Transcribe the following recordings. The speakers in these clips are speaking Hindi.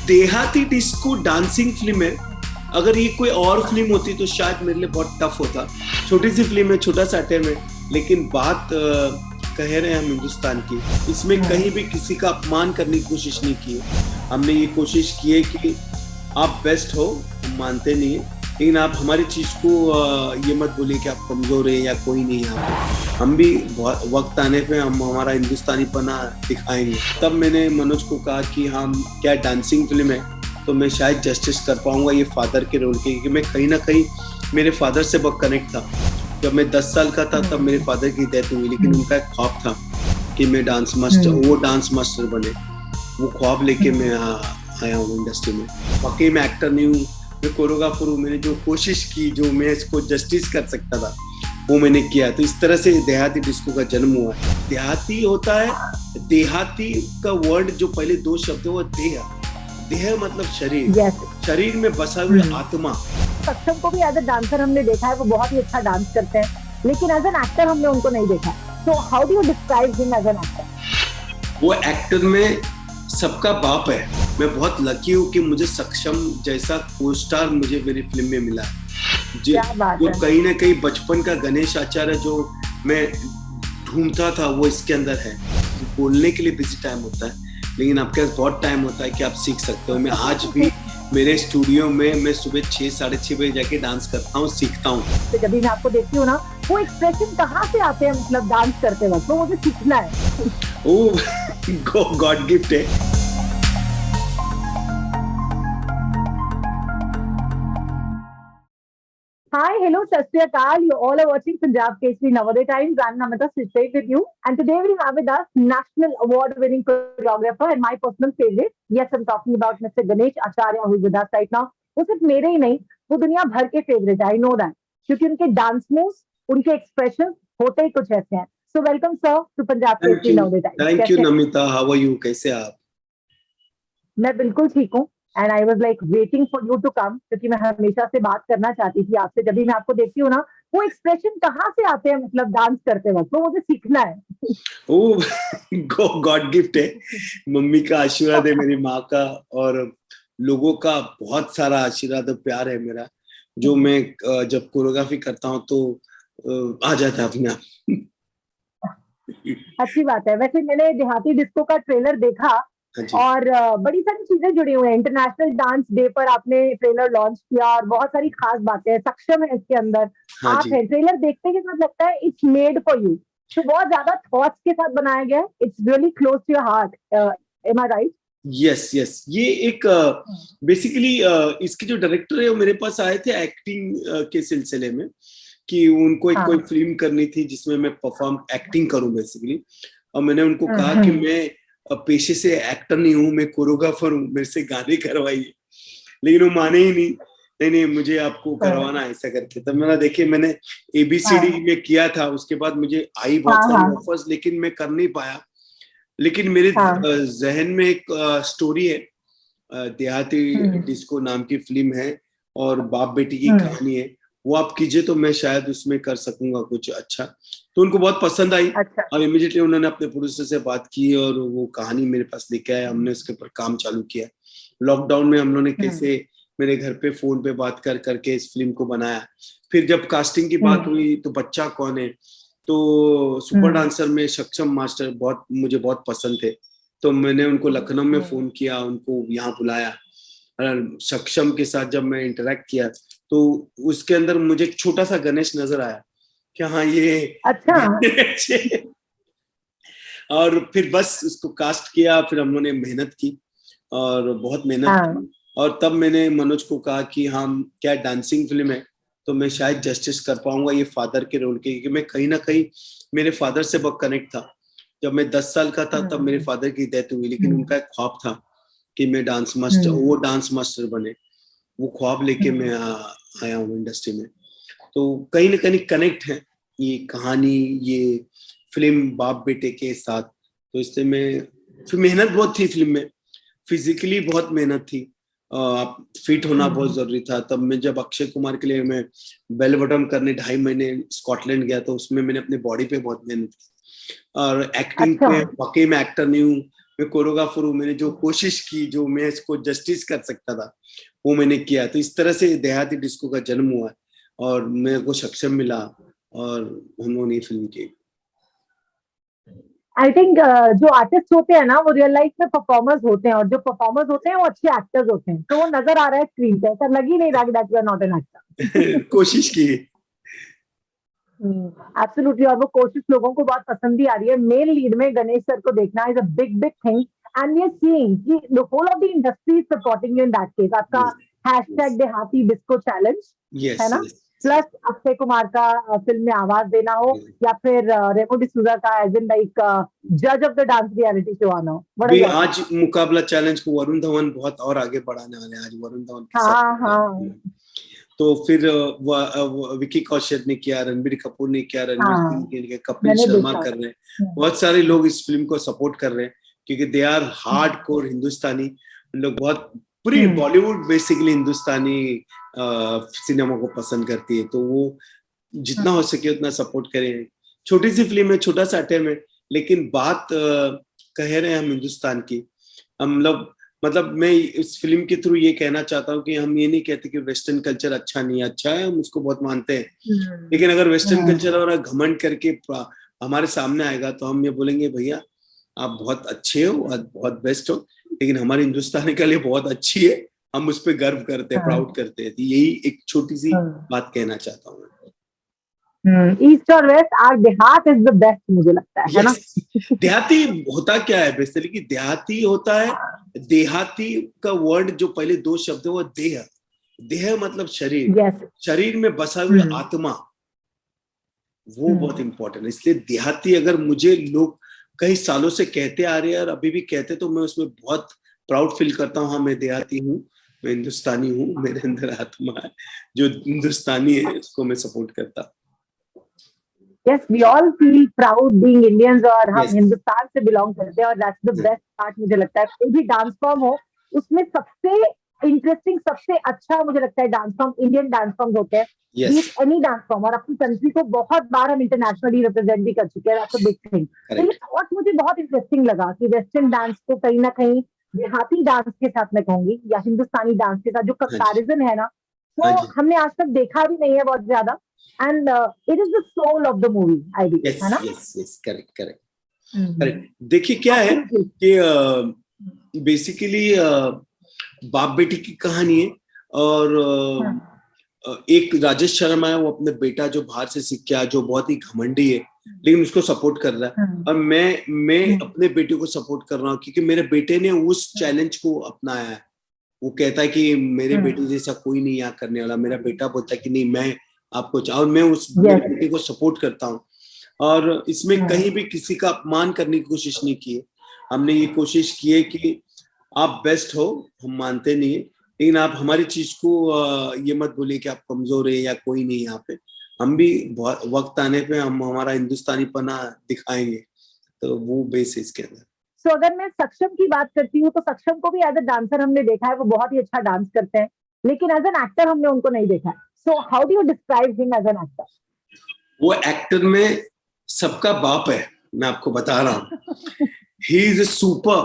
देहाती डिस्को डांसिंग फिल्म है। अगर ये कोई और फिल्म होती तो शायद मेरे लिए बहुत टफ होता। छोटी सी फिल्म है, छोटा सा अटेम्प्ट है, लेकिन बात कह रहे हैं हम हिंदुस्तान की। इसमें कहीं भी किसी का अपमान करने की कोशिश नहीं की है। हमने ये कोशिश की है कि आप बेस्ट हो, हम मानते नहीं है, लेकिन आप हमारी चीज को ये मत बोलिए कि आप कमजोर है या कोई नहीं है। हम भी वक्त आने पे हम हमारा हिंदुस्तानी पना दिखाएंगे। तब मैंने मनोज को कहा कि हम क्या डांसिंग फिल्म है तो मैं शायद जस्टिस कर पाऊंगा ये फादर के रोल के, क्योंकि मैं कहीं ना कहीं मेरे फादर से बहुत कनेक्ट था। जब मैं 10 साल का था तब मेरे फादर की डेथ हुई, लेकिन उनका एक ख्वाब था कि मैं डांस मास्टर बने। वो ख्वाब लेके मैं आया हूँ इंडस्ट्री में। वाकई मैं एक्टर नहीं हूँ, मैं कोरियोग्राफर हूँ। मैंने जो कोशिश की, जो मैं इसको जस्टिस कर सकता था वो मैंने किया। तो इस तरह से देहाती डिस्को का जन्म हुआ है। देहाती होता है, देहाती का वर्ड जो पहले 2 शब्द है वो देह मतलब शरीर, शरीर में बसा हुआ आत्मा। सक्षम को भी एज अ डांसर हमने देखा है, वो बहुत ही अच्छा डांस करते हैं, लेकिन एज एन एक्टर हमने उनको नहीं देखा। तो how do you describe him as an actor? वो एक्टर में सबका बाप है। मैं बहुत लकी हूँ कि मुझे सक्षम जैसा को स्टार मुझे मेरी फिल्म में मिला है। जो कहीं ना कहीं बचपन का गणेश आचार्य जो मैं ढूंढता था वो इसके अंदर है। बोलने के लिए बिजी टाइम होता है, लेकिन आपके पास बहुत टाइम होता है कि आप सीख सकते हो। मैं आज भी मेरे स्टूडियो में मैं सुबह 6-6:30 बजे जाके डांस करता हूँ, सीखता हूँ। तो जब मैं आपको देखती हूँ ना, वो एक्सप्रेशन कहाँ से आते हैं, मतलब डांस करते वक्त वो मुझे सीखना है। ओह, गॉड गिफ्ट है। Hi, hello, Sat Sri Akal. You all are watching Punjab Kesari Navodaya Times. I'm Namita Sitwait with you. And today we have with us national award-winning choreographer and my personal favorite. Yes, I'm talking about Mr. Ganesh Acharya, who is with us right now. वो सिर्फ मेरे ही नहीं, वो दुनिया भर के फेवरेट है, आई नो दैट, क्योंकि उनके डांस मूव्स, उनके एक्सप्रेशन होते ही कुछ ऐसे हैं। So welcome sir to Punjab Kesari Navodaya Times. Thank you Namita, how are you, कैसे आप? मैं बिल्कुल ठीक हूँ। And I was like waiting for you to come, क्योंकि मैं हमेशा से बात करना चाहती थी आपसे। जब भी मैं आपको देखती हूँ ना, वो एक्सप्रेशन कहाँ से आते हैं, मतलब डांस करते वक्त वो मुझे सीखना है। ओह, गॉड गिफ्ट है। मम्मी का आशीर्वाद है, मेरी माँ का, और लोगों का बहुत सारा आशीर्वाद और प्यार है मेरा, जो मैं जब कोरियोग्राफी करता हूँ तो आ जाता है अपने आप। अच्छी बात है। वैसे मैंने देहाती डिस्को का ट्रेलर देखा और बड़ी सारी चीजें जुड़ी हुई हैं। इंटरनेशनल डांस डे पर आपने ट्रेलर लॉन्च किया और बहुत सारी खास बातें हैं। सक्षम है इसके अंदर, आप है। ट्रेलर देखने के साथ लगता है इट्स मेड फॉर यू, तो बहुत ज्यादा थॉट्स के साथ बनाया गया है। It's really close to your heart, am I right? Yes, ये एक बेसिकली इसके जो डायरेक्टर है वो मेरे पास आए थे एक्टिंग के सिलसिले में, कि उनको एक कोई फिल्म करनी थी जिसमें मैं परफॉर्म एक्टिंग करूं बेसिकली। और मैंने उनको कहा कि मैं पेशे से एक्टर नहीं हूँ, मैं कोरियोग्राफर हूँ, मेरे से गाने करवाइए। लेकिन वो माने ही नहीं, मुझे आपको करवाना है ऐसा करके। तब मैंने देखिए, मैंने ABCD में किया था, उसके बाद मुझे आई बहुत सारी ऑफर्स, लेकिन मैं कर नहीं पाया। लेकिन मेरे जहन में एक स्टोरी है, देहाती डिस्को नाम की फिल्म है और बाप बेटी की कहानी है। वो आप कीजिए तो मैं शायद उसमें कर सकूंगा कुछ अच्छा। तो उनको बहुत पसंद आई। और इमीडिएटली उन्होंने अपने प्रोड्यूसर से बात की और वो कहानी मेरे पास लेके आए। हमने उसके ऊपर काम चालू किया। लॉकडाउन में हम लोगों ने कैसे मेरे घर पे फोन पे बात करके इस फिल्म को बनाया। फिर जब कास्टिंग की बात हुई तो बच्चा कौन है, तो सुपर डांसर में सक्षम मास्टर मुझे बहुत पसंद थे। तो मैंने उनको लखनऊ में फोन किया, उनको यहाँ बुलाया। सक्षम के साथ जब मैं इंटरेक्ट किया तो उसके अंदर मुझे एक छोटा सा गणेश नजर आया कि हाँ ये अच्छा। और फिर बस उसको कास्ट किया। फिर हम लोगों ने मेहनत की और बहुत मेहनत की। और तब मैंने मनोज को कहा कि हम क्या डांसिंग फिल्म है तो मैं शायद जस्टिस कर पाऊंगा ये फादर के रोल के, क्योंकि मैं कहीं ना कहीं मेरे फादर से बहुत कनेक्ट था। जब मैं 10 साल का था तब मेरे फादर की डेथ हुई, लेकिन उनका एक ख्वाब था कि मैं डांस मास्टर बने। वो ख्वाब लेके मैं आया हूँ इंडस्ट्री में। तो कहीं ना कहीं कनेक्ट है ये कहानी, ये फिल्म बाप बेटे के साथ। तो इसलिए मैं फिर मेहनत बहुत थी फिल्म में, फिजिकली बहुत मेहनत थी। आप फिट होना बहुत जरूरी था। तब मैं जब अक्षय कुमार के लिए मैं बेल बॉटम करने 2.5 महीने स्कॉटलैंड गया तो उसमें मैंने अपने बॉडी पे बहुत मेहनत की। और एक्टिंग पे वाकई मैं एक्टर नहीं हूँ, मैं कोरियोग्राफर हूँ, मैंने जो कोशिश की, जो मैं इसको जस्टिस कर सकता था वो मैंने किया। तो इस तरह से देहाती डिस्को का जन्म हुआ और मेरे को सक्षम मिला और उन्होंने फिल्म की। आई थिंक जो आर्टिस्ट होते हैं ना वो रियल लाइफ में परफॉर्मर्स होते हैं, और जो परफॉर्मर्स होते हैं वो अच्छे एक्टर्स होते हैं, तो वो नजर आ रहा है स्क्रीन पे, ऐसा लग ही नहीं रहा that you are not an actor. कोशिश की। एब्सोल्युटली, और वो कोशिश लोगों को बहुत पसंद भी आ रही है। मेल लीड में गणेश सर को देखना is a big big thing, and we are seeing कि the whole of the industry is supporting you in that case. आपका हैशटैग देहाती डिस्को चैलेंज है ना, प्लस अक्षय कुमार का फिल्म में आवाज देना हो, या फिर रेमो डिसूजा का एज इन लाइक जज of the dance reality show आना हो। आज मुकाबला चैलेंज को वरुण धवन बहुत और आगे बढ़ाने वाले हैं। आज वरुण धवन के साथ तो फिर विकी कौशल ने किया, रणबीर कपूर ने किया, रणवीर सिंह ने, कपिल शर्मा कर रहे हैं, बहुत सारे लोग इस फिल्म को सपोर्ट कर रहे हैं क्योंकि दे आर हार्डकोर हिंदुस्तानी लोग। बहुत पूरी बॉलीवुड बेसिकली हिंदुस्तानी सिनेमा को पसंद करती है, तो वो जितना हो सके उतना सपोर्ट करें। छोटी सी फिल्म है, छोटा सा अटेम्प्ट है, लेकिन बात कह रहे हैं हम हिंदुस्तान की। हम लोग मतलब मैं इस फिल्म के थ्रू ये कहना चाहता हूँ कि हम ये नहीं कहते कि वेस्टर्न कल्चर अच्छा नहीं है, अच्छा है, हम उसको बहुत मानते हैं, लेकिन अगर वेस्टर्न कल्चर और घमंड करके हमारे सामने आएगा तो हम ये बोलेंगे भैया आप बहुत अच्छे हो, बहुत बेस्ट हो, लेकिन हमारे हिंदुस्तान के लिए बहुत अच्छी है, हम उस पर गर्व करते हैं, प्राउड करते हैं। यही एक छोटी सी बात कहना चाहता हूँ। ईस्ट और वेस्ट, आर देहात इज द बेस्ट, मुझे लगता है ना। देहाती होता क्या है बेसिकली कि देहाती होता है, देहाती का वर्ड जो पहले दो शब्द है वो देह, देह मतलब शरीर, शरीर में बसा हुआ आत्मा, वो बहुत इंपॉर्टेंट है। इसलिए देहाती अगर मुझे लोग कई सालों से कहते आ रहे हैं और अभी भी कहते, तो मैं उसमें बहुत प्राउड फील करता हूँ। हाँ, मैं देहाती हूँ, मैं हिंदुस्तानी हूँ, मेरे अंदर आत्मा है जो हिंदुस्तानी है, उसको मैं सपोर्ट करता हूँ। Yes, we all feel proud being Indians, और हम हिंदुस्तान से बिलोंग करते हैं, और that's the best part। मुझे लगता है कोई भी डांस फॉर्म हो उसमें सबसे इंटरेस्टिंग, सबसे अच्छा मुझे लगता है dance form Indian dance form होते हैं, एनी डांस फॉर्म। और अपनी कंट्री को बहुत बार हम इंटरनेशनली रिप्रेजेंट भी कर चुके हैं, दैट्स अ बिग थिंग। तो ये थॉट मुझे बहुत इंटरेस्टिंग लगा कि वेस्टर्न डांस को कहीं ना कहीं देहाती डांस के साथ मैं कहूंगी, या हिंदुस्तानी डांस के साथ जो कंपैरिजन है ना, वो हमने आज तक देखा भी नहीं है बहुत ज्यादा। And it is the soul of the movie, I believe. Yes, है ना? yes, correct. देखिए क्या है कि बेसिकली बाप बेटी की कहानी है, और एक राजेश शर्मा है, वो अपने बेटा जो बाहर से सीख के आया, जो बहुत ही घमंडी है, लेकिन उसको सपोर्ट कर रहा है, और मैं अपने बेटे को सपोर्ट कर रहा हूँ क्योंकि मेरे बेटे ने उस चैलेंज को अपनाया है। वो कहता है कि मेरे बेटे जैसा कोई नहीं यहाँ करने वाला। मेरा बेटा बोलता है कि नहीं, मैं आपको और मैं उस बेटे को सपोर्ट करता हूँ, और इसमें कहीं भी किसी का अपमान करने की कोशिश नहीं की है। हमने ये कोशिश की है कि आप बेस्ट हो, हम मानते नहीं है, लेकिन आप हमारी चीज को ये मत बोलिए कि आप कमजोर है या कोई नहीं। यहाँ पे हम भी वक्त आने पे हम हमारा हिंदुस्तानी पना दिखाएंगे, तो वो बेस है इसके अंदर। So, अगर मैं सक्षम की बात करती हूँ तो सक्षम को भी एज अ डांसर हमने देखा है, वो बहुत ही अच्छा डांस करते हैं, लेकिन एज एन एक्टर हमने उनको नहीं देखा है। So how do you describe him as an actor? वो एक्टर में सबका बाप है, मैं आपको बता रहा हूँ। He is a super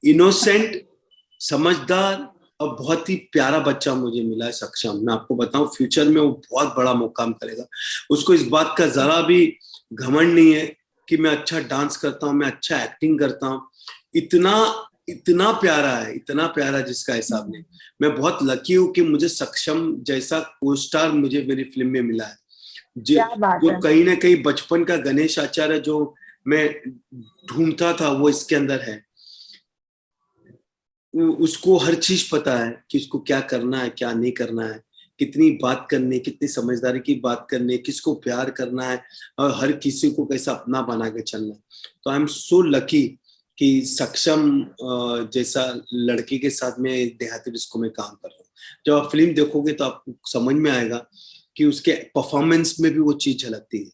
innocent, समझदार और बहुत ही प्यारा बच्चा मुझे मिला है सक्षम। मैं आपको बताऊं, फ्यूचर में वो बहुत बड़ा मुकाम करेगा। उसको इस बात का जरा भी घमंड नहीं है कि मैं अच्छा डांस करता हूँ, मैं अच्छा एक्टिंग करता हूँ। इतना प्यारा है, इतना प्यारा जिसका हिसाब नहीं। मैं बहुत लकी हूँ कि मुझे सक्षम जैसा को स्टार मुझे मेरी फिल्म में मिला है, जो कहीं ना कहीं बचपन का गणेश आचार्य जो मैं ढूंढता था वो इसके अंदर है। उसको हर चीज पता है कि उसको क्या करना है, क्या नहीं करना है, कितनी बात करनी है, कितनी समझदारी की बात करनी है, किसको प्यार करना है, और हर किसी को कैसा अपना बना के चलना है। तो आई एम सो लकी कि सक्षम जैसा लड़के के साथ में देहाती डिस्को में काम कर रहा हूँ। जब आप फिल्म देखोगे तो आपको समझ में आएगा कि उसके परफॉर्मेंस में भी वो चीज झलकती है।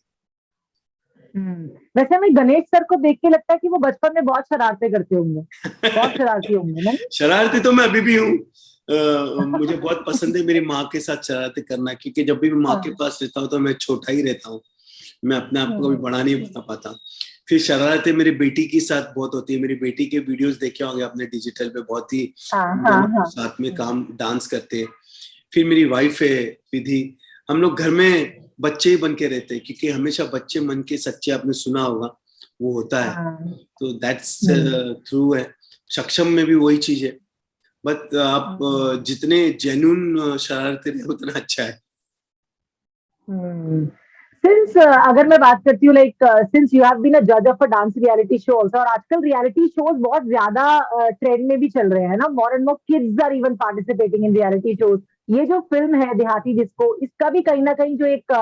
वैसे हमें गणेश सर को देख के लगता है कि वो बचपन में बहुत शरारतें करते होंगे, बहुत शरारती होंगे ना? शरारती तो मैं अभी भी हूँ। मुझे बहुत पसंद है मेरी माँ के साथ शरारतें करना, क्योंकि जब भी मैं माँ के पास रहता हूँ तो मैं छोटा ही रहता हूँ, मैं अपने आप को कभी बड़ा नहीं बना पाता। फिर शरारतें मेरी बेटी के साथ बहुत होती है। मेरी बेटी के वीडियोस देखे होंगे आपने डिजिटल पे, बहुत ही साथ में काम डांस करते हैं। फिर मेरी वाइफ है विधि, हम लोग घर में बच्चे ही बन के रहते हैं, क्योंकि हमेशा बच्चे मन के सच्चे, आपने सुना होगा वो होता है। तो दैट्स थ्रू है। सक्षम में भी वही चीज है, बट आप जितने जेन्युइन शरारते रहे उतना अच्छा है। सिंस अगर मैं बात करती हूँ like since you have been a जज of a dance reality show also, और आजकल रियलिटी शोज बहुत ज्यादा ट्रेंड में भी चल रहे हैं ना, more and more kids are even participating in reality shows. ये जो फिल्म है देहाती डिस्को, इसका भी कहीं ना कहीं जो एक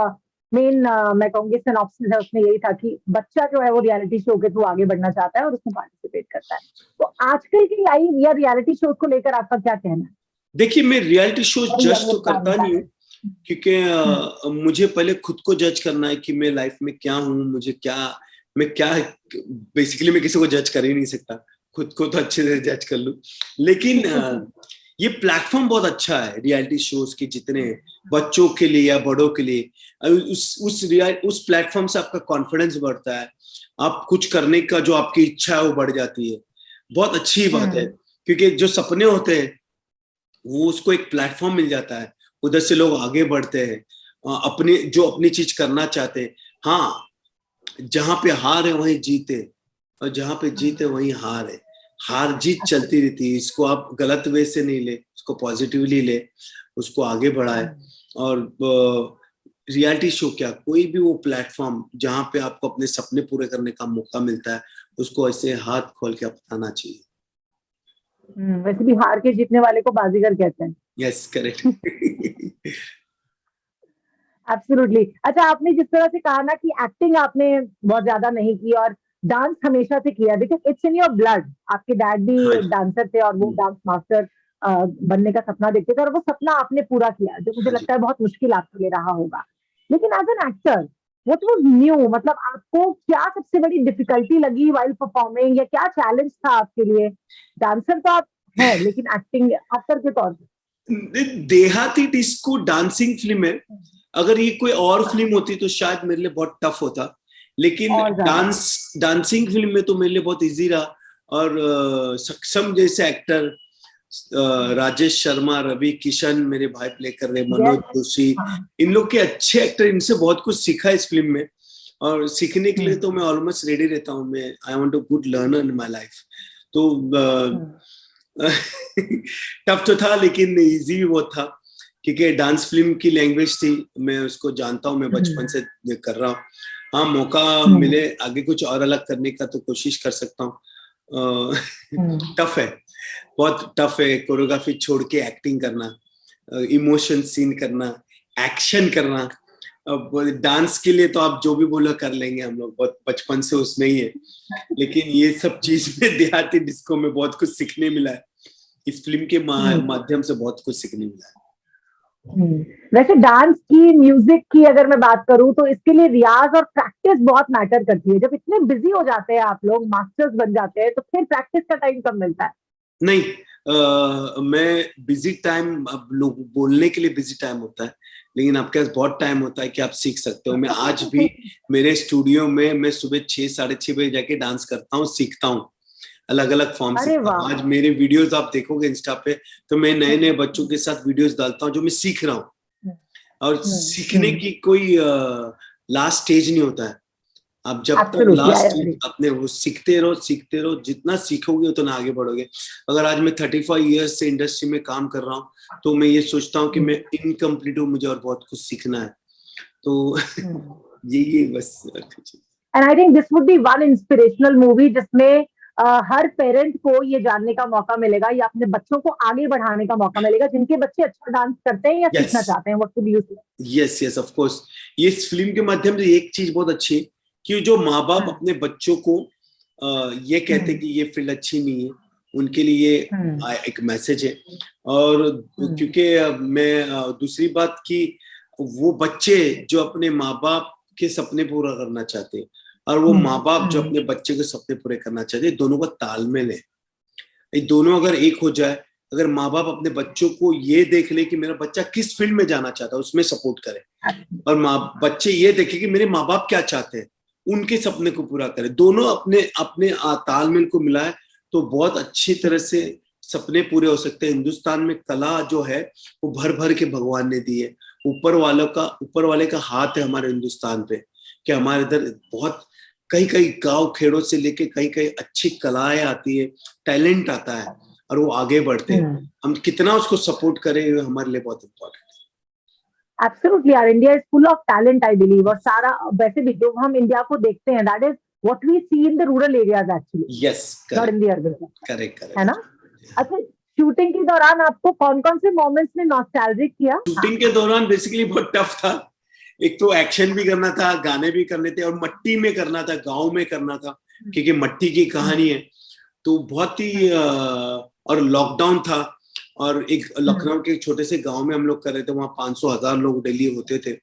मेन मैं कहूंगी सिनॉप्सिस है उसमें यही था कि बच्चा जो है वो रियलिटी शो के थ्रू आगे बढ़ना चाहता है और उसमें पार्टिसिपेट करता है। तो आजकल की लाइव या रियलिटी शो को लेकर आपका क्या कहना है? देखिए, मैं रियलिटी शो जज तो करता नहीं हूँ, क्योंकि मुझे पहले खुद को जज करना है कि मैं लाइफ में क्या हूँ, मुझे क्या, मैं क्या, बेसिकली मैं किसी को जज कर ही नहीं सकता, खुद को तो अच्छे से जज कर लूं। लेकिन ये प्लेटफॉर्म बहुत अच्छा है रियलिटी शोज के, जितने बच्चों के लिए या बड़ों के लिए, उस प्लेटफॉर्म से आपका कॉन्फिडेंस बढ़ता है, आप कुछ करने का जो आपकी इच्छा है वो बढ़ जाती है। बहुत अच्छी बात है, क्योंकि जो सपने होते हैं वो उसको एक प्लेटफॉर्म मिल जाता है, उधर से लोग आगे बढ़ते हैं, अपनी चीज करना चाहते हैं। हाँ, जहां पे हार है वहीं जीत है, और जहां पे जीत है वहीं हार है। हार जीत चलती रहती है, इसको आप गलत वे से नहीं ले, उसको पॉजिटिवली ले, उसको आगे बढ़ाए। और रियलिटी शो क्या, कोई भी वो प्लेटफॉर्म जहां पे आपको अपने सपने पूरे करने का मौका मिलता है, उसको ऐसे हाथ खोल के अपनाना चाहिए। वैसे भी हार के जीतने वाले को बाजीगर कहते हैं। Yes, correct. एब्सोल्युटली। अच्छा, आपने जिस तरह से कहा ना कि एक्टिंग आपने बहुत ज्यादा नहीं की और डांस हमेशा से किया, because it's in your blood. आपके डैड भी हाँ, एक डांसर थे और वो डांस मास्टर बनने का सपना देखते थे, और वो सपना आपने पूरा किया, जो मुझे हाँ जी। लगता है बहुत मुश्किल आपके लिए रहा होगा। लेकिन as an actor what was new, मतलब आपको क्या सबसे बड़ी डिफिकल्टी लगी वाइल परफॉर्मिंग, या क्या चैलेंज था आपके लिए? डांसर तो आप हैं, लेकिन एक्टिंग एक्टर के तौर पे। देहाती डिस्को डांसिंग फिल्म है, अगर ये कोई और फिल्म होती तो शायद मेरे लिए बहुत टफ होता, लेकिन डांसिंग फिल्म में तो मेरे लिए बहुत इजी रहा। और सक्षम जैसे एक्टर, राजेश शर्मा, रवि किशन मेरे भाई प्ले कर रहे, मनोज जोशी, इन लोग के अच्छे एक्टर, इनसे बहुत कुछ सीखा इस फिल्म में। और सीखने के लिए तो मैं ऑलमोस्ट रेडी रहता हूँ, मैं I want to good learner in my life. तो टफ तो था, लेकिन इजी भी बहुत था, क्योंकि डांस फिल्म की लैंग्वेज थी, मैं उसको जानता हूँ, मैं बचपन से कर रहा हूँ। हाँ, मौका मिले आगे कुछ और अलग करने का तो कोशिश कर सकता हूँ। टफ है, बहुत टफ है, कोरियोग्राफी छोड़ के एक्टिंग करना, इमोशन सीन करना, एक्शन करना। अब डांस के लिए तो आप जो भी बोलो कर लेंगे, हम लोग बहुत बचपन से उसमें ही है, लेकिन ये सब चीज में देहाती डिस्को में बहुत कुछ सीखने मिला है, इस फिल्म के माध्यम से बहुत कुछ सीखने मिला है। वैसे डांस की, म्यूजिक की अगर मैं बात करूं तो इसके लिए रियाज और प्रैक्टिस बहुत मैटर करती है। जब इतने बिजी हो जाते हैं आप लोग, मास्टर्स बन जाते हैं, तो फिर प्रैक्टिस का टाइम कब मिलता है? नहीं, मैं बिजी टाइम, अब लोग बोलने के लिए बिजी टाइम होता है, लेकिन आपके पास बहुत टाइम होता है कि आप सीख सकते हो। मैं आज भी मेरे स्टूडियो में मैं सुबह 6, 6:30 बजे जाके डांस करता हूँ, सीखता हूँ, अलग अलग फॉर्म सीखता हूँ। आज मेरे वीडियोस आप देखोगे इंस्टा पे, तो मैं नए नए बच्चों के साथ वीडियोस डालता हूँ जो मैं सीख रहा हूँ। और सीखने की कोई लास्ट स्टेज नहीं होता है। आप जब तक लास्ट अपने वो सीखते रहो, जितना सीखोगे उतना आगे बढ़ोगे। अगर आज मैं 35 ईयर्स से इंडस्ट्री में काम कर रहा हूँ, तो मैं ये सोचता हूँ कि मैं इनकम्प्लीट हूँ, मुझे और बहुत कुछ सीखना है। तो ये बस। And I think this would be one inspirational movie जिसमें हर पेरेंट को ये जानने का मौका मिलेगा या अपने बच्चों को आगे बढ़ाने का मौका मिलेगा, जिनके बच्चे अच्छा डांस करते हैं या सीखना चाहते हैं। व्हाट वुड यू से? Yes, of course. ये इस फिल्म के माध्यम से एक चीज बहुत अच्छी है कि जो माँ बाप अपने बच्चों को ये कहते हैं कि ये फील्ड अच्छी नहीं है, उनके लिए एक मैसेज है। और क्योंकि मैं दूसरी बात की, वो बच्चे जो अपने माँ बाप के सपने पूरा करना चाहते हैं और वो माँ बाप जो अपने बच्चे के सपने पूरे करना चाहते हैं, दोनों का तालमेल है। ये दोनों अगर एक हो जाए, अगर माँ बाप अपने बच्चों को ये देख ले कि मेरा बच्चा किस फील्ड में जाना चाहता है, उसमें सपोर्ट करे, और बच्चे ये देखे कि मेरे माँ बाप क्या चाहते हैं, उनके सपने को पूरा करें। दोनों अपने अपने तालमेल को मिलाए तो बहुत अच्छी तरह से सपने पूरे हो सकते हैं। हिंदुस्तान में कला जो है वो भर भर के भगवान ने दी है। ऊपर वाले का हाथ है हमारे हिंदुस्तान पे, कि हमारे इधर बहुत कई कई गांव खेड़ों से लेके कई कई अच्छी कलाएं आती है, टैलेंट आता है और वो आगे बढ़ते हैं। हम कितना उसको सपोर्ट करें ये हमारे लिए बहुत इम्पोर्टेंट है। Absolutely, our India is full of talent, I believe. और सारा वैसे भी जो हम इंडिया को देखते हैं, that is what we see in the rural areas actually. Yes, not in the urban. Correct. है ना? अच्छा, शूटिंग के दौरान आपको कौन-कौन से मोमेंट्स ने नॉस्टैल्जिक किया? शूटिंग के दौरान बेसिकली बहुत टफ था। एक तो एक्शन भी करना था, गाने भी करने थे और मट्टी में करना था, गांव में करना था, क्योंकि मट्टी की कहानी है। तो बहुत ही और लॉकडाउन था और एक लखनऊ के छोटे से गांव में हम लोग कर रहे थे। वहां 500,000 लोग डेली होते थे।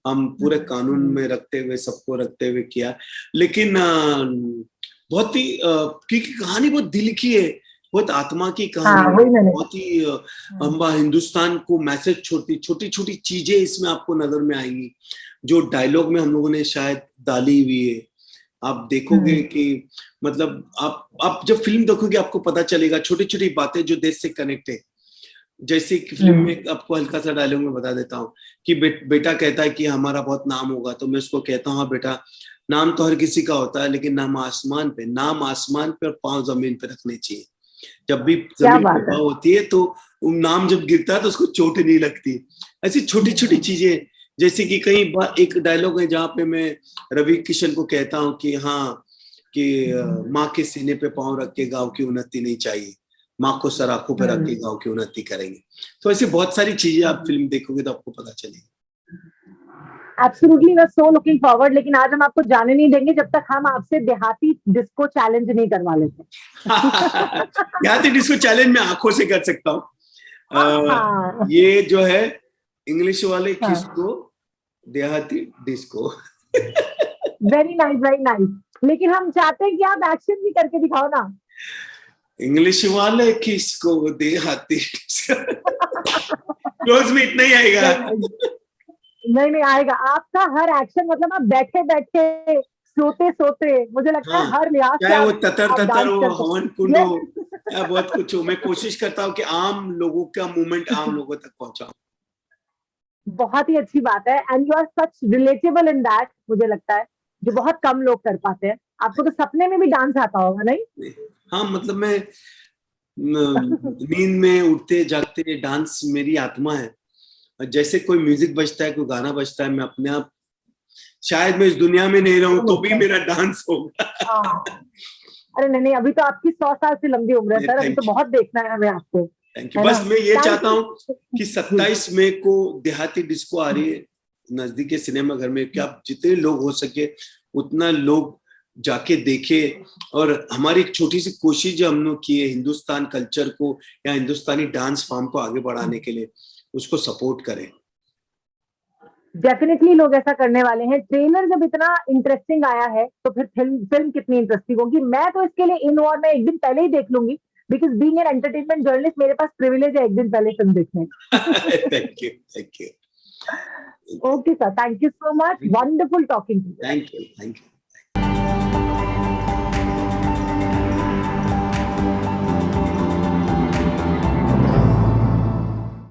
हम पूरे कानून में रखते हुए, सबको रखते हुए किया। लेकिन बहुत ही क्योंकि कहानी बहुत दिल की है, बहुत आत्मा की कहानी, बहुत ही हिंदुस्तान को मैसेज छोटी छोटी चीजें इसमें आपको नजर में आएंगी, जो डायलॉग में हम लोगों ने शायद डाली हुई है। आप देखोगे कि मतलब आप जब फिल्म देखोगे आपको पता चलेगा छोटी छोटी बातें जो देश से कनेक्ट है। जैसे कि फिल्म में आपको हल्का सा डायलॉग में बता देता हूँ कि बेटा कहता है कि हमारा बहुत नाम होगा, तो मैं उसको कहता हूँ हाँ बेटा, नाम तो हर किसी का होता है, लेकिन नाम आसमान पे और पांव जमीन पे रखने चाहिए। जब भी जमीन पे पांव होती है तो नाम जब गिरता है तो उसको चोट नहीं लगती। ऐसी छोटी छोटी चीजें, जैसे कि कई बार एक डायलॉग है जहाँ पे मैं रवि किशन को कहता हूँ कि हाँ कि माँ के सीने पे पांव रख के गाँव की उन्नति नहीं चाहिए, माँ को सर आंखों पे रख के गाँव की उन्नति करेंगे। तो ऐसी बहुत सारी चीजें आप फिल्म देखोगे तो आपको पता चलेगी। Absolutely, we're so looking forward. लेकिन आज हम आपको जाने नहीं देंगे जब तक हम आपसे देहाती डिस्को चैलेंज नहीं करवा लेते। देहाती डिस्को चैलेंज मैं आंखों से कर सकता हूँ। ये जो है इंग्लिश वाले किसको देहाती disco. Very nice, very nice. लेकिन हम चाहते हैं कि आप एक्शन भी करके दिखाओ ना। इंग्लिश वाले किसको देहाती रोज में इतना ही आएगा। नहीं आएगा आपका हर एक्शन, मतलब आप बैठे बैठे सोते मुझे लगता है हर लिहाज से, चाहे वो ततर हो, हवन कुंड हो, बहुत कुछ हो। मैं कोशिश करता हूँ कि आम लोगों का मूवमेंट आम लोगों तक पहुंचाऊं। बहुत ही अच्छी बात है। And you are such relatable in that, मुझे लगता है जो बहुत कम लोग कर पाते हैं। आपको तो सपने में भी डांस आता होगा, नहीं? हाँ, मतलब मैं नींद में उठते जागते डांस मेरी आत्मा है। जैसे कोई म्यूजिक बजता है, कोई गाना बजता है, मैं अपने आप, शायद मैं इस दुनिया में नहीं रहूं तो भी मेरा डांस होगा। अरे नहीं, अभी तो आपकी 100 साल से लंबी उम्र है सर, अभी तो बहुत देखना है हमें आपको। Thank you. बस मैं ये चाहता हूँ कि 27 मई को देहाती डिस्को आ रही है नजदीकी सिनेमा घर में, क्या जितने लोग हो सके उतना लोग जाके देखे। और हमारी एक छोटी सी कोशिश जो हम लोग की है हिंदुस्तान कल्चर को या हिंदुस्तानी डांस फॉर्म को आगे बढ़ाने के लिए, उसको सपोर्ट करें। डेफिनेटली लोग ऐसा करने वाले हैं। ट्रेलर जब इतना इंटरेस्टिंग आया है तो फिर फिल्म कितनी इंटरेस्टिंग होगी। मैं तो इसके लिए इन और मैं एक दिन पहले ही देख लूंगी, because being an entertainment journalist मेरे पास प्रिविलेज है एक दिन पहले फिल्म देखने। Thank you. Okay sir, thank you so much, wonderful talking to you. Thank you.